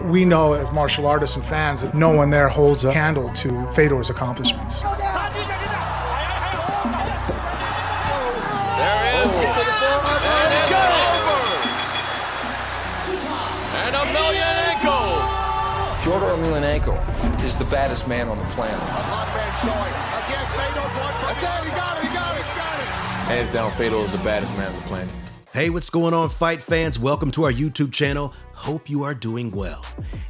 We know as martial artists and fans that no one there holds a candle to Fedor's accomplishments. There is to the forearm, and it's over. And Emelianenko. Fedor Emelianenko is the baddest man on the planet. That's it, he got it. Hands down, Fedor is the baddest man on the planet. Hey, what's going on, fight fans? Welcome to our YouTube channel. Hope you are doing well.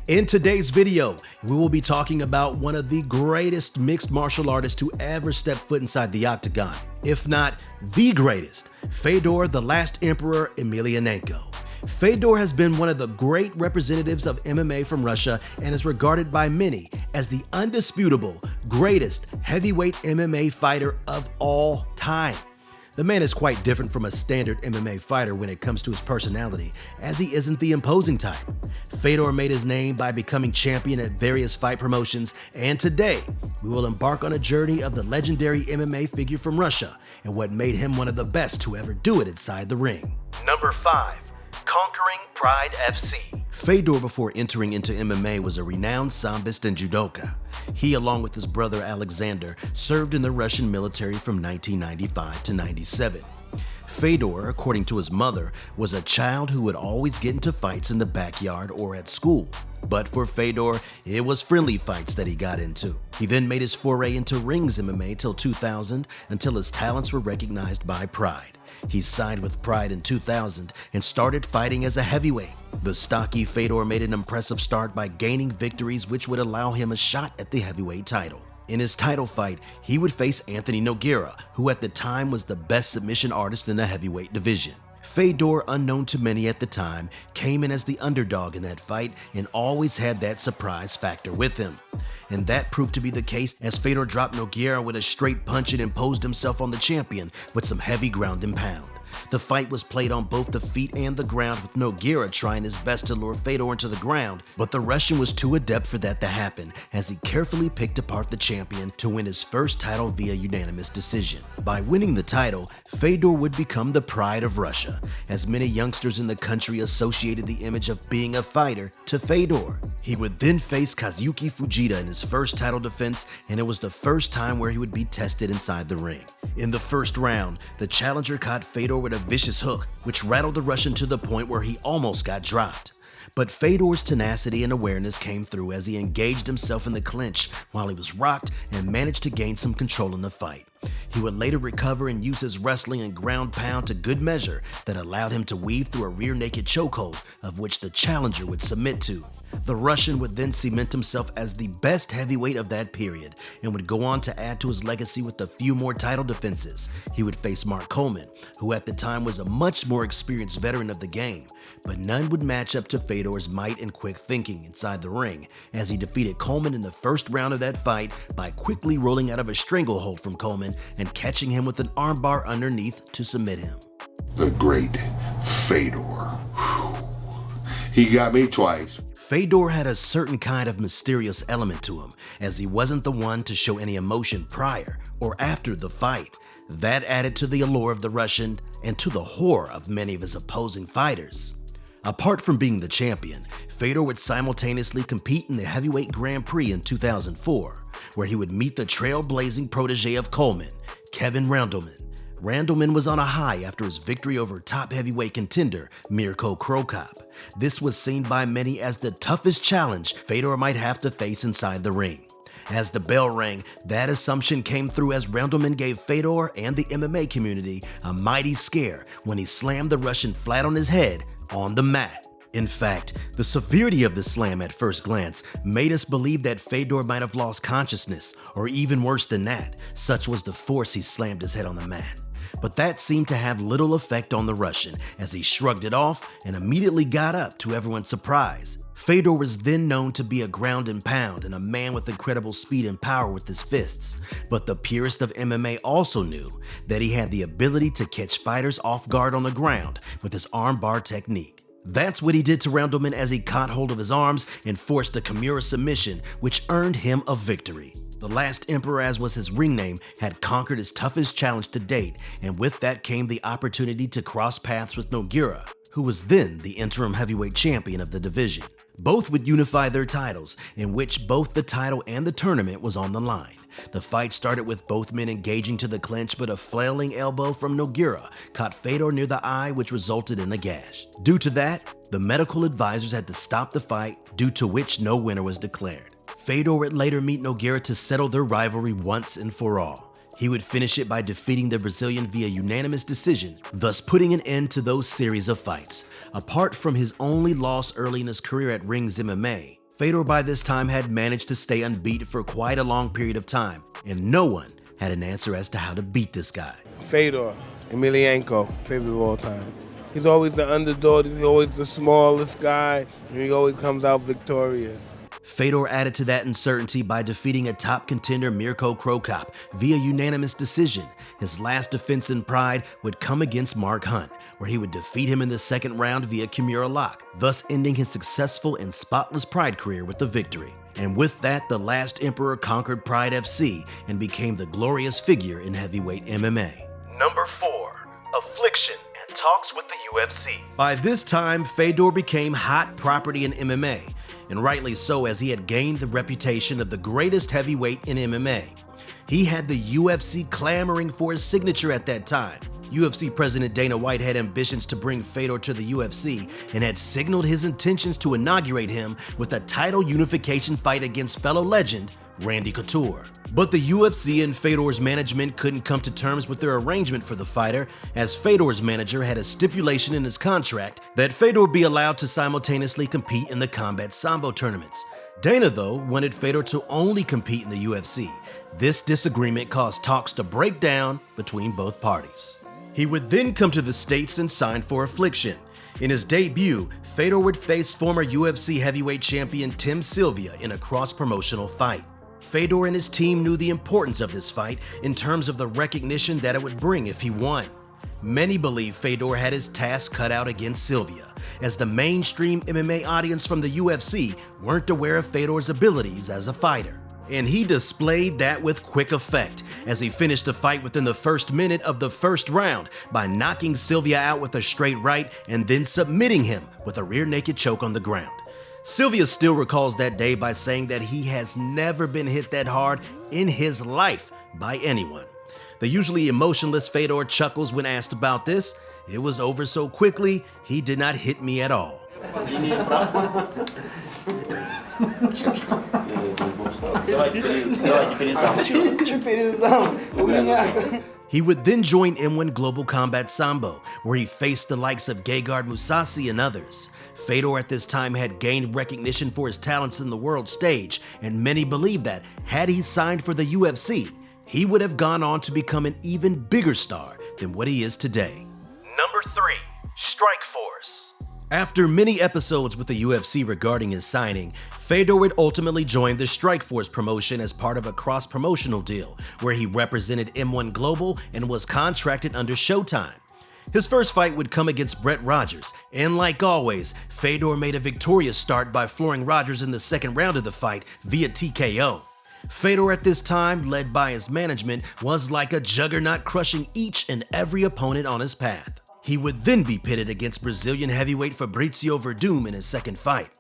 In today's video, we will be talking about one of the greatest mixed martial artists to ever step foot inside the octagon, if not the greatest, Fedor the Last Emperor Emelianenko. Fedor has been one of the great representatives of MMA from Russia and is regarded by many as the undisputable greatest heavyweight MMA fighter of all time. The man is quite different from a standard MMA fighter when it comes to his personality, as he isn't the imposing type. Fedor made his name by becoming champion at various fight promotions, and today we will embark on a journey of the legendary MMA figure from Russia and what made him one of the best to ever do it inside the ring. Number 5. Conquering Pride FC. Fedor, before entering into MMA, was a renowned sambist and judoka. He, along with his brother Alexander, served in the Russian military from 1995 to 97. Fedor, according to his mother, was a child who would always get into fights in the backyard or at school. But for Fedor, it was friendly fights that he got into. He then made his foray into rings MMA till 2000 until his talents were recognized by Pride. He signed with Pride in 2000 and started fighting as a heavyweight. The stocky Fedor made an impressive start by gaining victories which would allow him a shot at the heavyweight title. In his title fight, he would face Anthony Nogueira, who at the time was the best submission artist in the heavyweight division. Fedor, unknown to many at the time, came in as the underdog in that fight and always had that surprise factor with him. And that proved to be the case as Fedor dropped Nogueira with a straight punch and imposed himself on the champion with some heavy ground and pound. The fight was played on both the feet and the ground, with Nogueira trying his best to lure Fedor into the ground, but the Russian was too adept for that to happen as he carefully picked apart the champion to win his first title via unanimous decision. By winning the title, Fedor would become the pride of Russia, as many youngsters in the country associated the image of being a fighter to Fedor. He would then face Kazuki Fujita in his first title defense, and it was the first time where he would be tested inside the ring. In the first round, the challenger caught Fedor with a vicious hook, which rattled the Russian to the point where he almost got dropped. But Fedor's tenacity and awareness came through as he engaged himself in the clinch while he was rocked and managed to gain some control in the fight. He would later recover and use his wrestling and ground pound to good measure that allowed him to weave through a rear naked chokehold, of which the challenger would submit to. The Russian would then cement himself as the best heavyweight of that period and would go on to add to his legacy with a few more title defenses. He would face Mark Coleman, who at the time was a much more experienced veteran of the game, but none would match up to Fedor's might and quick thinking inside the ring, as he defeated Coleman in the first round of that fight by quickly rolling out of a stranglehold from Coleman and catching him with an armbar underneath to submit him. The great Fedor. Whew. He got me twice. Fedor had a certain kind of mysterious element to him, as he wasn't the one to show any emotion prior or after the fight. That added to the allure of the Russian and to the horror of many of his opposing fighters. Apart from being the champion, Fedor would simultaneously compete in the Heavyweight Grand Prix in 2004, where he would meet the trailblazing protege of Coleman, Kevin Randleman. Randleman was on a high after his victory over top heavyweight contender Mirko Cro Cop. This was seen by many as the toughest challenge Fedor might have to face inside the ring. As the bell rang, that assumption came through as Randleman gave Fedor and the MMA community a mighty scare when he slammed the Russian flat on his head on the mat. In fact, the severity of the slam at first glance made us believe that Fedor might have lost consciousness, or even worse than that, such was the force he slammed his head on the mat. But that seemed to have little effect on the Russian, as he shrugged it off and immediately got up, to everyone's surprise. Fedor was then known to be a ground and pound and a man with incredible speed and power with his fists, but the purist of MMA also knew that he had the ability to catch fighters off guard on the ground with his armbar technique. That's what he did to Randleman as he caught hold of his arms and forced a Kimura submission, which earned him a victory. The Last Emperor, as was his ring name, had conquered his toughest challenge to date, and with that came the opportunity to cross paths with Nogueira, who was then the interim heavyweight champion of the division. Both would unify their titles, in which both the title and the tournament was on the line. The fight started with both men engaging to the clinch, but a flailing elbow from Nogueira caught Fedor near the eye, which resulted in a gash. Due to that, the medical advisors had to stop the fight, due to which no winner was declared. Fedor would later meet Nogueira to settle their rivalry once and for all. He would finish it by defeating the Brazilian via unanimous decision, thus putting an end to those series of fights. Apart from his only loss early in his career at Rings MMA, Fedor by this time had managed to stay unbeaten for quite a long period of time, and no one had an answer as to how to beat this guy. Fedor Emelianenko, favorite of all time. He's always the underdog, he's always the smallest guy, and he always comes out victorious. Fedor added to that uncertainty by defeating a top contender Mirko Krokop via unanimous decision. His last defense in Pride would come against Mark Hunt, where he would defeat him in the second round via Kimura lock, thus ending his successful and spotless Pride career with the victory. And with that, the last emperor conquered Pride FC and became the glorious figure in heavyweight MMA. Number 4. Affliction and Talks with the UFC. By this time, Fedor became hot property in MMA, and rightly so, as he had gained the reputation of the greatest heavyweight in MMA. He had the UFC clamoring for his signature at that time. UFC President Dana White had ambitions to bring Fedor to the UFC and had signaled his intentions to inaugurate him with a title unification fight against fellow legend Randy Couture. But the UFC and Fedor's management couldn't come to terms with their arrangement for the fighter, as Fedor's manager had a stipulation in his contract that Fedor be allowed to simultaneously compete in the Combat Sambo tournaments. Dana, though, wanted Fedor to only compete in the UFC. This disagreement caused talks to break down between both parties. He would then come to the States and sign for Affliction. In his debut, Fedor would face former UFC heavyweight champion Tim Sylvia in a cross-promotional fight. Fedor and his team knew the importance of this fight in terms of the recognition that it would bring if he won. Many believe Fedor had his task cut out against Sylvia, as the mainstream MMA audience from the UFC weren't aware of Fedor's abilities as a fighter. And he displayed that with quick effect, as he finished the fight within the first minute of the first round by knocking Sylvia out with a straight right and then submitting him with a rear naked choke on the ground. Sylvia still recalls that day by saying that he has never been hit that hard in his life by anyone. The usually emotionless Fedor chuckles when asked about this. It was over so quickly, he did not hit me at all. He would then join M1 Global Combat Sambo, where he faced the likes of Gegard Mousasi and others. Fedor at this time had gained recognition for his talents in the world stage, and many believe that, had he signed for the UFC, he would have gone on to become an even bigger star than what he is today. Number 3. Strikeforce. After many episodes with the UFC regarding his signing, Fedor would ultimately join the Strikeforce promotion as part of a cross-promotional deal, where he represented M1 Global and was contracted under Showtime. His first fight would come against Brett Rogers, and like always, Fedor made a victorious start by flooring Rogers in the second round of the fight via TKO. Fedor at this time, led by his management, was like a juggernaut, crushing each and every opponent on his path. He would then be pitted against Brazilian heavyweight Fabrício Verdun in his second fight.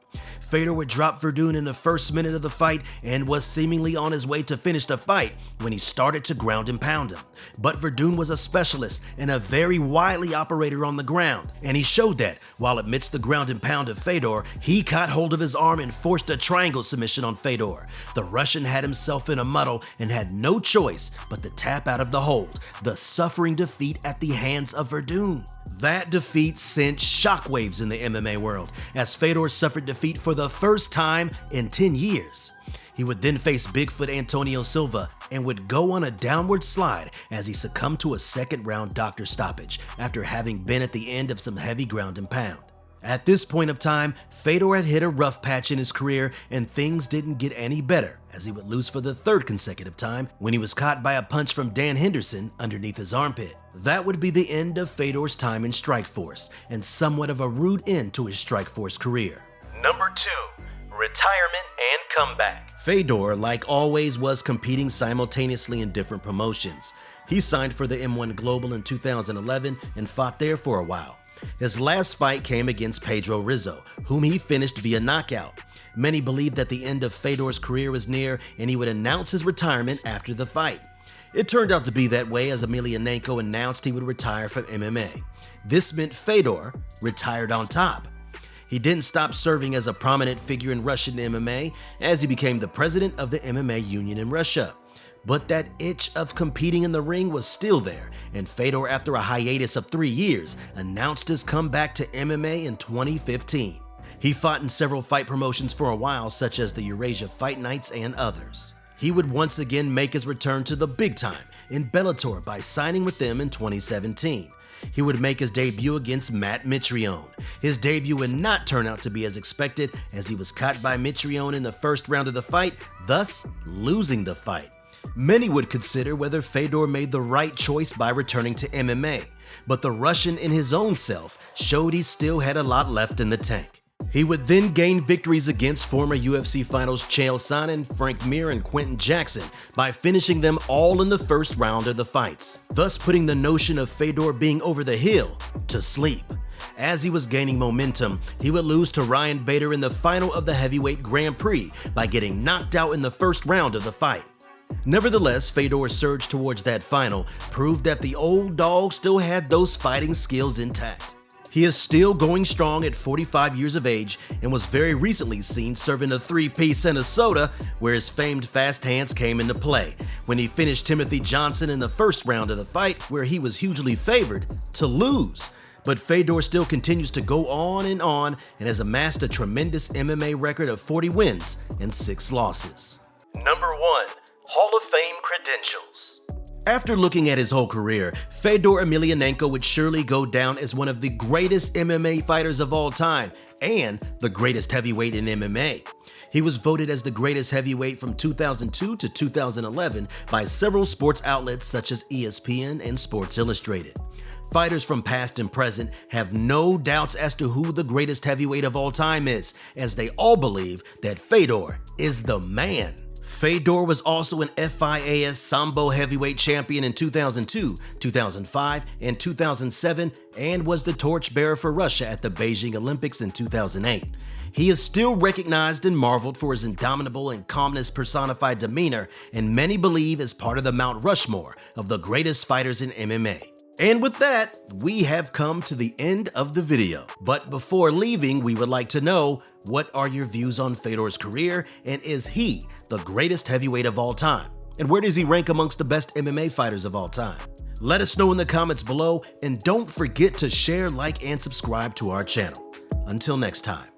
Fedor would drop Verdun in the first minute of the fight and was seemingly on his way to finish the fight when he started to ground and pound him. But Verdun was a specialist and a very wily operator on the ground, and he showed that while amidst the ground and pound of Fedor, he caught hold of his arm and forced a triangle submission on Fedor. The Russian had himself in a muddle and had no choice but to tap out of the hold, thus suffering defeat at the hands of Verdun. That defeat sent shockwaves in the MMA world, as Fedor suffered defeat for the first time in 10 years. He would then face Bigfoot Antonio Silva and would go on a downward slide as he succumbed to a second round doctor stoppage after having been at the end of some heavy ground and pound. At this point of time, Fedor had hit a rough patch in his career and things didn't get any better, as he would lose for the third consecutive time when he was caught by a punch from Dan Henderson underneath his armpit. That would be the end of Fedor's time in Strikeforce, and somewhat of a rude end to his Strikeforce career. Number 2. Retirement and comeback. Fedor, like always, was competing simultaneously in different promotions. He signed for the M1 Global in 2011 and fought there for a while. His last fight came against Pedro Rizzo, whom he finished via knockout. Many believed that the end of Fedor's career was near and he would announce his retirement after the fight. It turned out to be that way as Emelianenko announced he would retire from MMA. This meant Fedor retired on top. He didn't stop serving as a prominent figure in Russian MMA as he became the president of the MMA union in Russia. But that itch of competing in the ring was still there, and Fedor, after a hiatus of 3 years, announced his comeback to MMA in 2015. He fought in several fight promotions for a while, such as the Eurasia Fight Nights and others. He would once again make his return to the big time in Bellator by signing with them in 2017. He would make his debut against Matt Mitrione. His debut would not turn out to be as expected, as he was caught by Mitrione in the first round of the fight, thus losing the fight. Many would consider whether Fedor made the right choice by returning to MMA, but the Russian in his own self showed he still had a lot left in the tank. He would then gain victories against former UFC fighters Chael Sonnen, Frank Mir, and Quentin Jackson by finishing them all in the first round of the fights, thus putting the notion of Fedor being over the hill to sleep. As he was gaining momentum, he would lose to Ryan Bader in the final of the Heavyweight Grand Prix by getting knocked out in the first round of the fight. Nevertheless, Fedor's surge towards that final proved that the old dog still had those fighting skills intact. He is still going strong at 45 years of age and was very recently seen serving a 3-piece and a soda, where his famed fast hands came into play when he finished Timothy Johnson in the first round of the fight, where he was hugely favored to lose. But Fedor still continues to go on and has amassed a tremendous MMA record of 40 wins and 6 losses. Number 1. Hall of Fame credentials. After looking at his whole career, Fedor Emelianenko would surely go down as one of the greatest MMA fighters of all time and the greatest heavyweight in MMA. He was voted as the greatest heavyweight from 2002 to 2011 by several sports outlets such as ESPN and Sports Illustrated. Fighters from past and present have no doubts as to who the greatest heavyweight of all time is, as they all believe that Fedor is the man. Fedor was also an FIAS Sambo heavyweight champion in 2002, 2005, and 2007, and was the torchbearer for Russia at the Beijing Olympics in 2008. He is still recognized and marveled for his indomitable and calmness personified demeanor, and many believe is part of the Mount Rushmore of the greatest fighters in MMA. And with that, we have come to the end of the video. But before leaving, we would like to know, what are your views on Fedor's career, and is he the greatest heavyweight of all time? And where does he rank amongst the best MMA fighters of all time? Let us know in the comments below, and don't forget to share, like, and subscribe to our channel. Until next time.